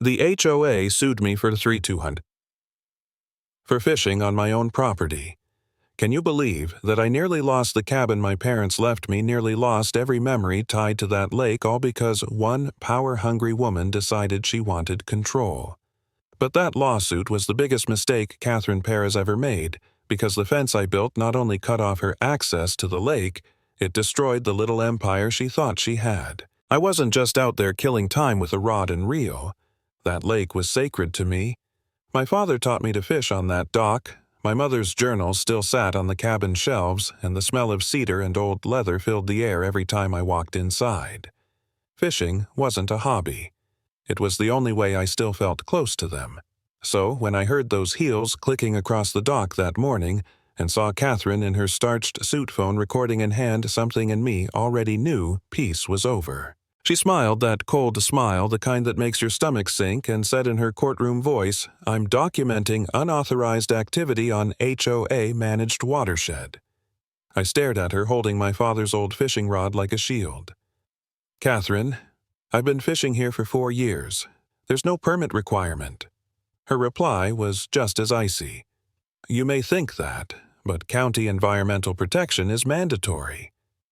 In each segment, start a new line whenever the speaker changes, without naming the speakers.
The HOA sued me for $3,200 for fishing on my own property. Can you believe that I nearly lost the cabin my parents left me, nearly lost every memory tied to that lake, all because one power-hungry woman decided she wanted control? But that lawsuit was the biggest mistake Catherine Perez ever made, because the fence I built not only cut off her access to the lake, it destroyed the little empire she thought she had. I wasn't just out there killing time with a rod and reel. That lake was sacred to me. My father taught me to fish on that dock. My mother's journal still sat on the cabin shelves, and the smell of cedar and old leather filled the air every time I walked inside. Fishing wasn't a hobby. It was the only way I still felt close to them. So when I heard those heels clicking across the dock that morning and saw Catherine in her starched suit phone recording in hand, something in me already knew peace was over. She smiled that cold smile, the kind that makes your stomach sink, and said in her courtroom voice, "I'm documenting unauthorized activity on HOA-managed watershed." I stared at her, holding my father's old fishing rod like a shield. "Catherine, I've been fishing here for 4 years. There's no permit requirement." Her reply was just as icy. "You may think that, but county environmental protection is mandatory."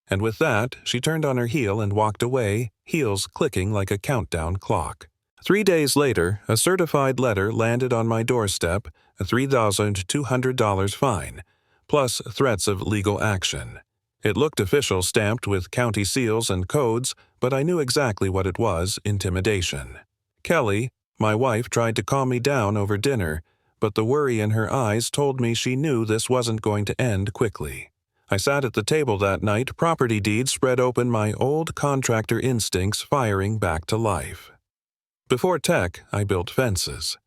And with that, she turned on her heel and walked away, heels clicking like a countdown clock. 3 days later, a certified letter landed on my doorstep, a $3,200 fine, plus threats of legal action. It looked official, stamped with county seals and codes, but I knew exactly what it was: intimidation. Kelly, my wife, tried to calm me down over dinner, but the worry in her eyes told me she knew this wasn't going to end quickly. I sat at the table that night, property deeds spread open, my old contractor instincts firing back to life. Before tech, I built fences.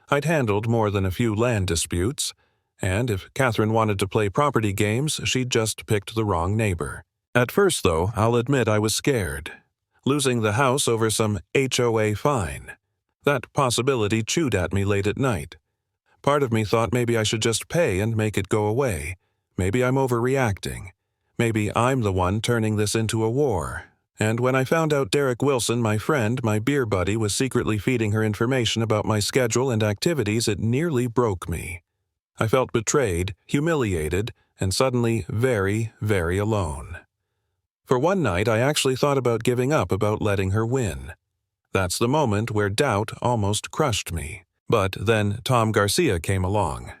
I'd handled more than a few land disputes, and if Catherine wanted to play property games, she'd just picked the wrong neighbor. At first, though, I'll admit I was scared. Losing the house over some HOA fine. That possibility chewed at me late at night. Part of me thought maybe I should just pay and make it go away. Maybe I'm overreacting. Maybe I'm the one turning this into a war. And when I found out Derek Wilson, my friend, my beer buddy, was secretly feeding her information about my schedule and activities, it nearly broke me. I felt betrayed, humiliated, and suddenly very, very alone. For one night, I actually thought about giving up, about letting her win. That's the moment where doubt almost crushed me. But then Tom Garcia came along.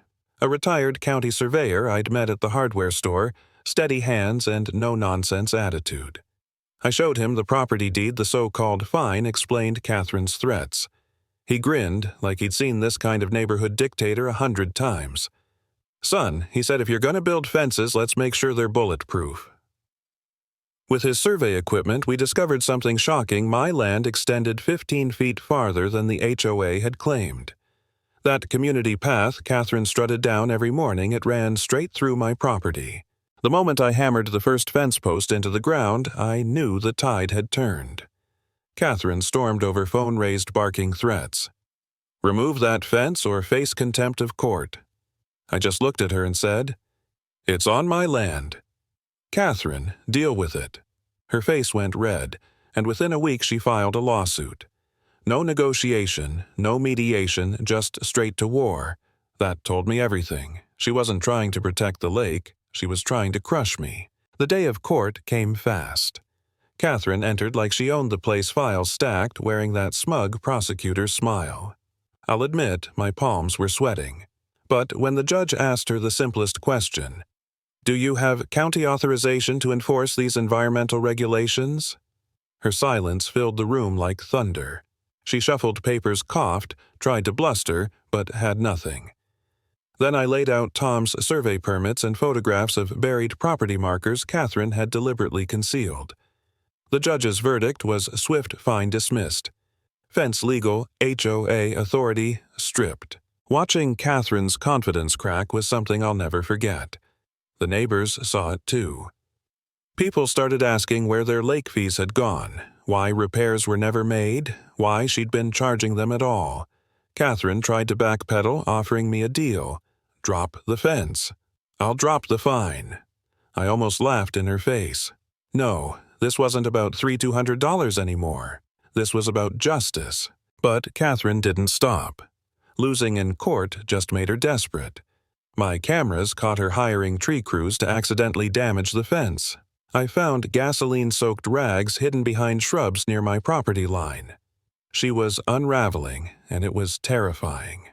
A retired county surveyor I'd met at the hardware store, steady hands and no-nonsense attitude. I showed him the property deed, the so-called fine explained Catherine's threats. He grinned like he'd seen this kind of neighborhood dictator 100 times. "Son," he said, "if you're going to build fences, let's make sure they're bulletproof." With his survey equipment, we discovered something shocking. My land extended 15 feet farther than the HOA had claimed. That community path Catherine strutted down every morning, it ran straight through my property. The moment I hammered the first fence post into the ground, I knew the tide had turned. Catherine stormed over phone, raised barking threats. "Remove that fence or face contempt of court." I just looked at her and said, "It's on my land." "Catherine, deal with it." Her face went red, and within a week she filed a lawsuit. No negotiation, no mediation, just straight to war. That told me everything. She wasn't trying to protect the lake. She was trying to crush me. The day of court came fast. Catherine entered like she owned the place, files stacked, wearing that smug prosecutor's smile. I'll admit my palms were sweating. But when the judge asked her the simplest question, "Do you have county authorization to enforce these environmental regulations?" her silence filled the room like thunder. She shuffled papers, coughed, tried to bluster, but had nothing. Then I laid out Tom's survey permits and photographs of buried property markers Catherine had deliberately concealed. The judge's verdict was swift fine dismissed. Fence legal, HOA authority stripped. Watching Catherine's confidence crack was something I'll never forget. The neighbors saw it too. People started asking where their lake fees had gone, why repairs were never made, why she'd been charging them at all. Catherine tried to backpedal, offering me a deal. "Drop the fence. I'll drop the fine." I almost laughed in her face. No, this wasn't about $3,200 anymore. This was about justice. But Catherine didn't stop. Losing in court just made her desperate. My cameras caught her hiring tree crews to accidentally damage the fence. I found gasoline-soaked rags hidden behind shrubs near my property line. She was unraveling, and it was terrifying.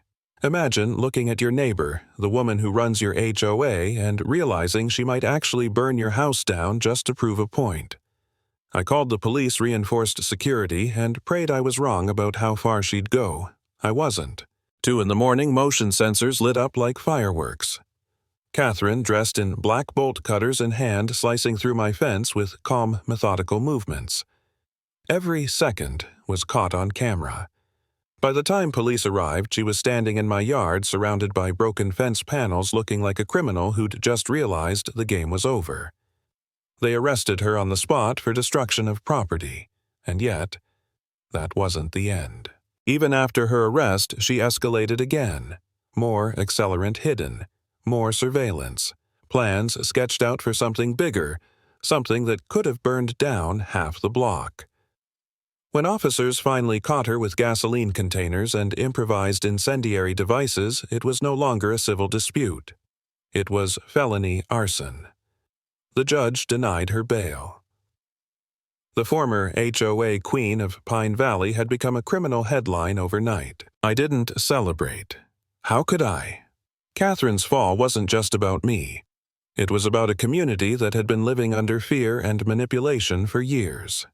Imagine looking at your neighbor, the woman who runs your HOA, and realizing she might actually burn your house down just to prove a point. I called the police reinforced security and prayed I was wrong about how far she'd go. I wasn't. 2 a.m, motion sensors lit up like fireworks. Catherine, dressed in black bolt cutters in hand, slicing through my fence with calm, methodical movements. Every second was caught on camera. By the time police arrived, she was standing in my yard surrounded by broken fence panels looking like a criminal who'd just realized the game was over. They arrested her on the spot for destruction of property, and yet, that wasn't the end. Even after her arrest, she escalated again. More accelerant hidden, more surveillance, plans sketched out for something bigger, something that could have burned down half the block. When officers finally caught her with gasoline containers and improvised incendiary devices, it was no longer a civil dispute. It was felony arson. The judge denied her bail. The former HOA queen of Pine Valley had become a criminal headline overnight. I didn't celebrate. How could I? Catherine's fall wasn't just about me. It was about a community that had been living under fear and manipulation for years.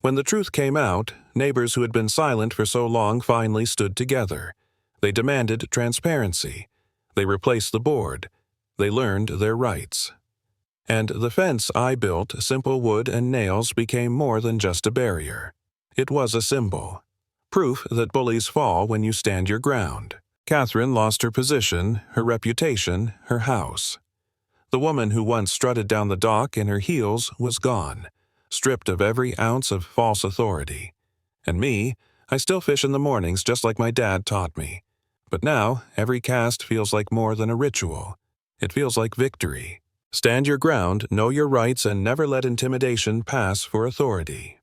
When the truth came out, neighbors who had been silent for so long finally stood together. They demanded transparency. They replaced the board. They learned their rights. And the fence I built, simple wood and nails, became more than just a barrier. It was a symbol. Proof that bullies fall when you stand your ground. Catherine lost her position, her reputation, her house. The woman who once strutted down the dock in her heels was gone, stripped of every ounce of false authority. And me, I still fish in the mornings just like my dad taught me. But now, every cast feels like more than a ritual. It feels like victory. Stand your ground, know your rights, and never let intimidation pass for authority.